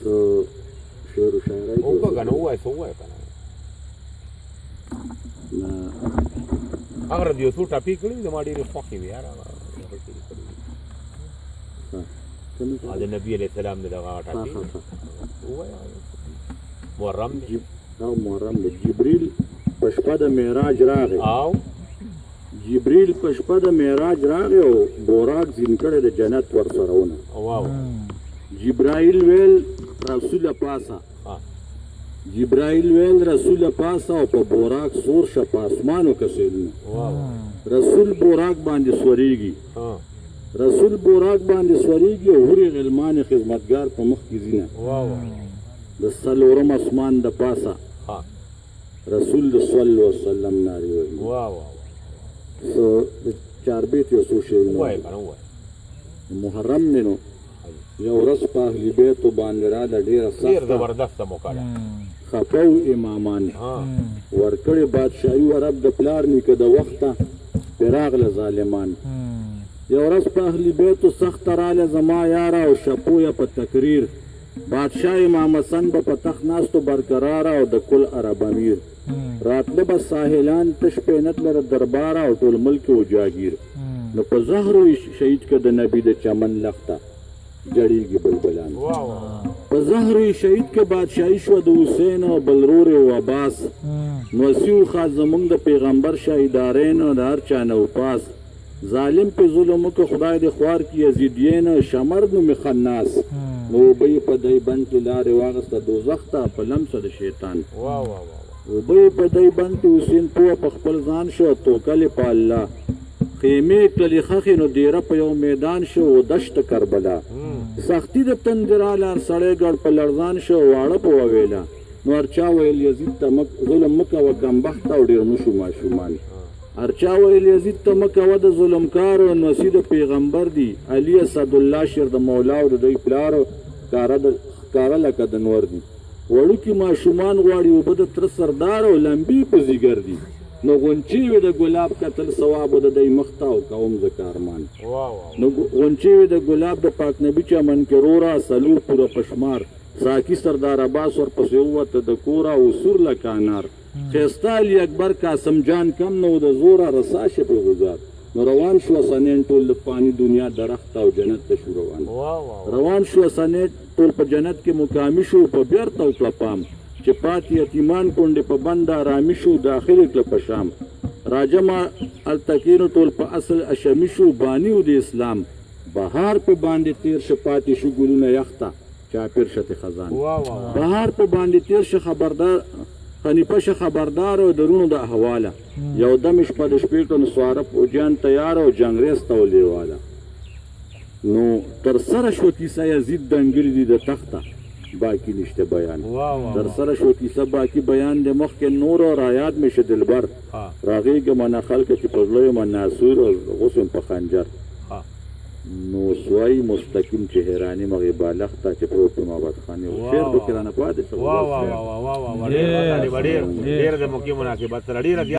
شعر و شاعرۍ وکړه که نه ووایه څه ووایه که نه هغه د یو څو ټاپې کړي وي زما ډېرې خوښې وي یار هغه د نبي علیه السلام د دغه ټاپې ووایه محرم دی محرم دی جبریل په شپه د معراج راغی او جبریل په شپه د معراج راغی او بوراک زین کړی د جنت ورسره ونه واو جبرائیل ویل رسول پاسه جبرائیل ویل رسول پاسه او په بوراک سور شه په اسمانو کې سیلونه رسول بوراک باندې سوریږي رسول بوراک باندې سوریږي او هورې غلمان خدمتګار په مخ کې ځینه د څلورم اسمان د پاسه رسول د صلی الله علیه وسلم نارې وایي د چاربیت یو څو شعرونه محرم دی نو یو ورځ په اهل بیتو باندې راغله ډېره زبردسته موقع ده خفه و امامان ورکړې بادشاهي و رب د پلار نیکه د وخته پرې راغله ظالمان یو ورځ په اهل بیتو سخته راغله زما یاره او شپو یې په تقریر بادشاه امام حسن به په تخت ناستو برقراره او د کل عرب امیر راتله به ساحلان تش پینت لره درباره او ټول ملک و جاگیر نو په زهرو شهید که د نبي د چمن لخته جړیږي بلبلان په زهرو شهید که بادشاهي شوه د حسین او بلرور و عباس نو سیو خاص زمونږ د پیغمبر شهیدارین او د هر چا نه وپاس ظالم په ظلم وکړه خدای دې خوار کړي یزیدیین شمر نومې خناس نو اوبه یې په دی بند کې لارې واغسته دوزخ ته په لمسه د شیطان اوبه یې په دی بند کې حسین پوه په خپل ځان شو توکل په الله خیمې کړلې خښې نو دیره په یو میدان شو و دشت کربلا سختی د تندراله هر سړی ګړ په لړزان شو واړه په وویله نو هر چا ویل یزید ته ظلم مه کوه کمبخته او ډېر مشو ماشومان هر چا ویل یزید ته مه کوه د ظلمکارو نوسي د پیغمبر دی علي اسدالله شیر د مولا او د دوی پلارو ښکاره لکه د نور دي وړوکي ماشومان غواړي اوبه د تره سردار او لمبي په ځیګر دي نو غونچې وي د ګلاب کتل ثواب د دی مخته او کوم زه کارمان نو غونچې وي د ګلاب د پاک نبي چمن کې روره څلور پوره پشمار ساقي سردار عباس ورپسې ووته د کوره او سور لکه انار ښایسته علي اکبر قاسم جان کم نو د زوره رسا شه په غزار نو روان شوه سنین ټول د فاني دنیا درخت او جنت ته شو روان شوه سنین ټول په جنت کې مقامي شو په بیرته وکړه پام چې پاتې یتیمان کونډې په بند آرامي شو داخلي کړه په شام راجمع التکینو ټول په اصل اشمي شو باني و د اسلام بهار په باندې تیر شه پاتې شو ګلونه یخته چاپیر شته خزان بهار په باندې تیر شه خبردار خنیفه شه خبردار او درونو د احواله یو دم شپه د شپې ټول سواره پوجان تیار او جنګریز ته ولیواله نو تر سره شو کیسه یزید دنګلې دي د تخته باقی نشته بیان در سره شو کیسه باقی بیان د مخکې نور او رایات میشه دلبر راغیږه منا خلک چې په زړه یې مناصور او غصن په خنجر نو سوای مستقیم چې هرانی مغه بالغ ته چې په محبت خانه او شعر د کرانه پاتې شو ډیر د مکه مناسبت سره ډیر